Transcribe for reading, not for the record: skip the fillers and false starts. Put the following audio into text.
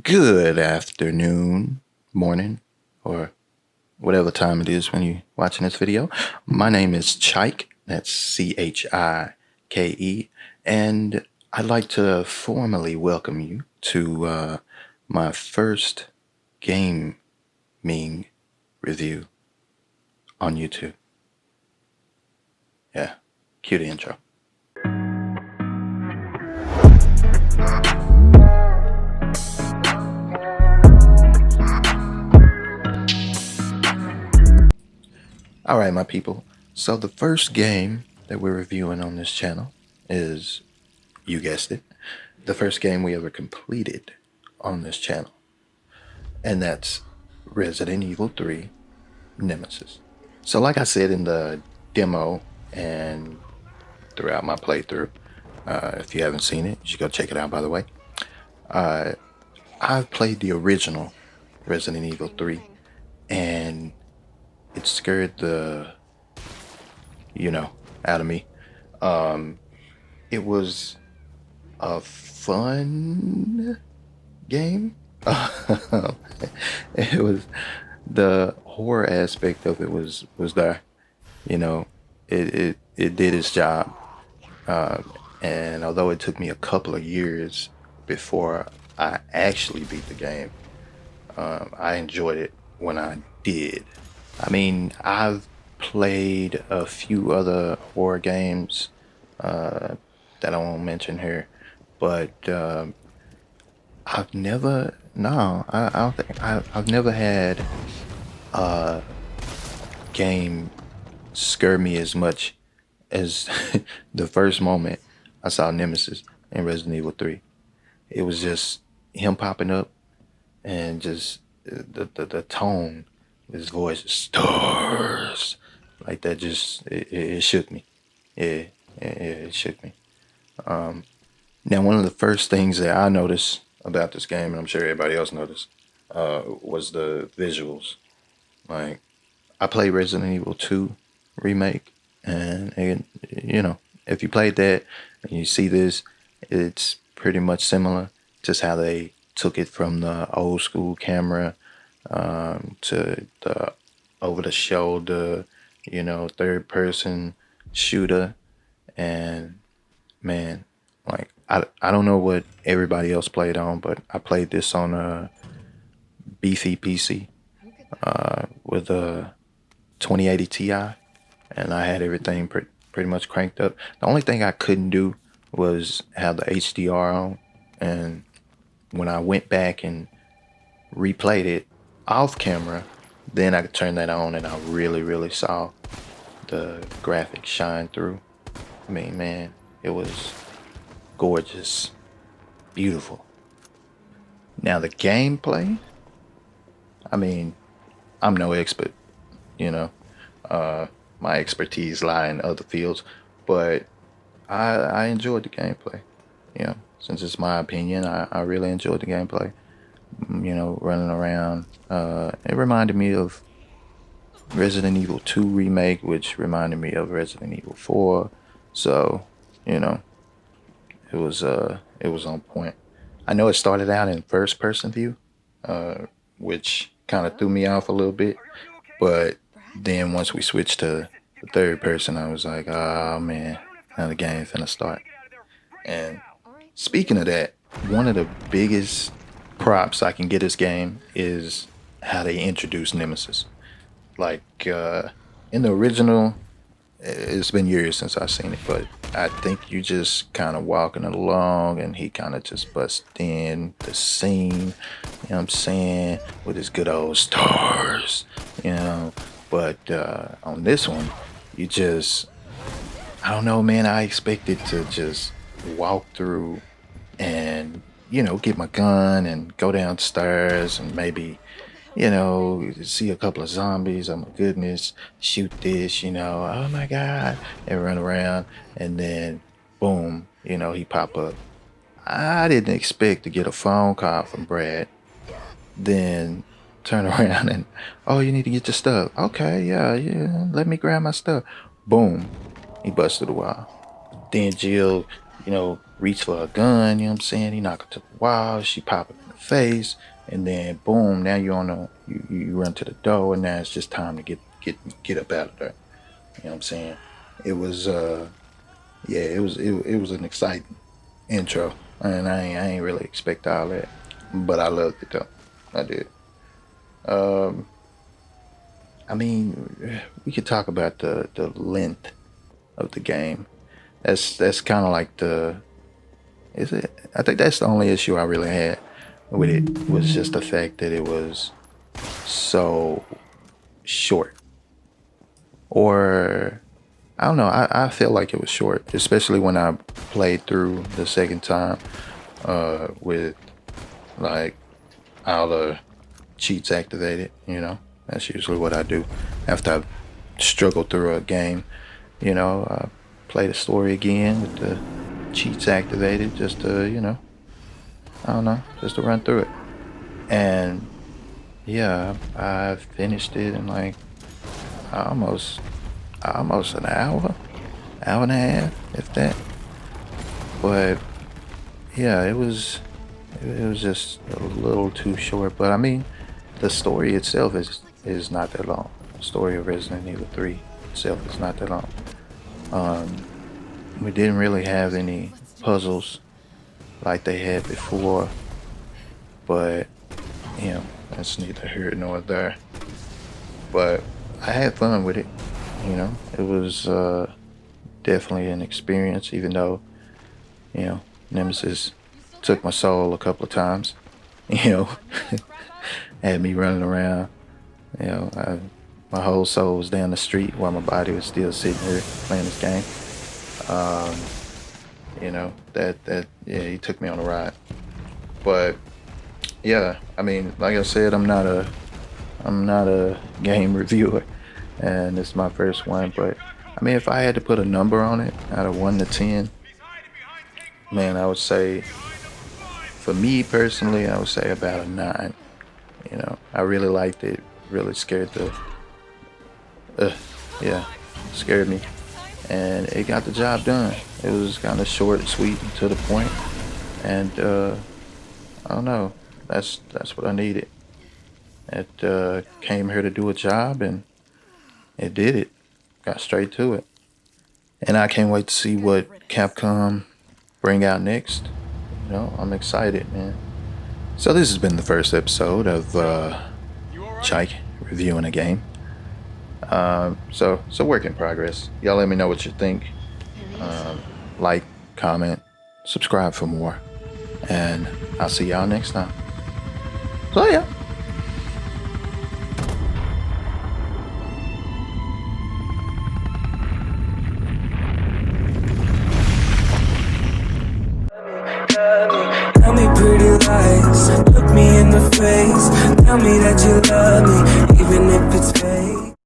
Good afternoon, morning, or whatever time it is when you're watching this video. My name is Chike, that's Chike, and I'd like to formally welcome you to my first gaming review on YouTube. Yeah, cue the intro. All right, my people. So the first game that we're reviewing on this channel is, you guessed it, the first game we ever completed on this channel. And that's Resident Evil 3 Nemesis. So like I said in the demo and throughout my playthrough, if you haven't seen it, you should go check it out, by the way. I've played the original Resident Evil 3, and it scared the out of me. It was a fun game. It was, the horror aspect of it was there. It did its job. And although it took me a couple of years before I actually beat the game, I enjoyed it when I did. I mean, I've played a few other horror games that I won't mention here, but I've never, no, I don't think, I've never had a game scare me as much as the first moment I saw Nemesis in Resident Evil 3. It was just him popping up, and just the tone of his voice, stars, like that, just, it shook me. Yeah, it shook me. Now, one of the first things that I noticed about this game, and I'm sure everybody else noticed, was the visuals. Like, I played Resident Evil 2 remake, and if you played that and you see this, it's pretty much similar. Just how they took it from the old school camera to the over the shoulder, third person shooter. And man, like, I don't know what everybody else played on, but I played this on a beefy PC with a 2080 Ti, and I had everything pretty much cranked up. The only thing I couldn't do was have the HDR on, and when I went back and replayed it off camera, then I could turn that on, and I really saw the graphics shine through. I mean, man, it was gorgeous, beautiful. Now the gameplay, I mean, I'm no expert, my expertise lie in other fields, but I enjoyed the gameplay. Since it's my opinion, I really enjoyed the gameplay. Running around. It reminded me of Resident Evil 2 remake, which reminded me of Resident Evil 4. So, it was on point. I know it started out in first person view, which kind of threw me off a little bit, but then once we switched to the third person, I was like, oh man, now the game's finna start. And speaking of that, one of the biggest props I can get this game is how they introduce Nemesis. Like, in the original, it's been years since I've seen it, but I think you just kind of walking along and he kind of just busts in the scene, you know what I'm saying, with his good old stars, But on this one, you just, I don't know, man, I expected to just walk through and, get my gun and go downstairs and maybe, see a couple of zombies. Oh my goodness, shoot this, oh my God, and run around, and then boom, he pop up. I didn't expect to get a phone call from Brad, then turn around and, oh, you need to get your stuff. Okay, yeah, let me grab my stuff. Boom, he busted the wall. Then Jill, reach for a gun, you know what I'm saying? He knocked her to the wall, she pop up in the face, and then boom, now you're on the you run to the door, and now it's just time to get up out of there. You know what I'm saying? It was yeah, it was an exciting intro, and I ain't really expect all that, but I loved it though. I did. Um, I mean, we could talk about the length of the game. That's kind of like the is it? I think that's the only issue I really had with it was just the fact that it was so short. Or I don't know. I felt like it was short, especially when I played through the second time with like all the cheats activated. That's usually what I do after I struggle through a game. I play the story again with the cheats activated just to, I don't know, just to run through it. And yeah, I finished it in like almost an hour and a half, if that. But yeah, it was just a little too short. But I mean, the story itself is not that long. The story of Resident Evil 3 itself is not that long. Um, we didn't really have any puzzles like they had before, but that's neither here nor there. But I had fun with it. It was definitely an experience, even though Nemesis took my soul a couple of times. You know, had me running around. My whole soul was down the street while my body was still sitting here playing this game. Um, that yeah, he took me on a ride. But yeah, I mean, like I said, I'm not a game reviewer, and it's my first one. But I mean, if I had to put a number on it, out of 1 to 10, man, I would say, for me personally, I would say about a 9. I really liked it. Really scared uh, yeah, scared me, and it got the job done. It was kind of short, sweet, and to the point, and I don't know. That's what I needed. It came here to do a job, and it did it. Got straight to it, and I can't wait to see what Capcom bring out next. I'm excited, man. So this has been the first episode of Chike reviewing a game. So it's a work in progress. Y'all let me know what you think. Like, comment, subscribe for more, and I'll see y'all next time. So yeah.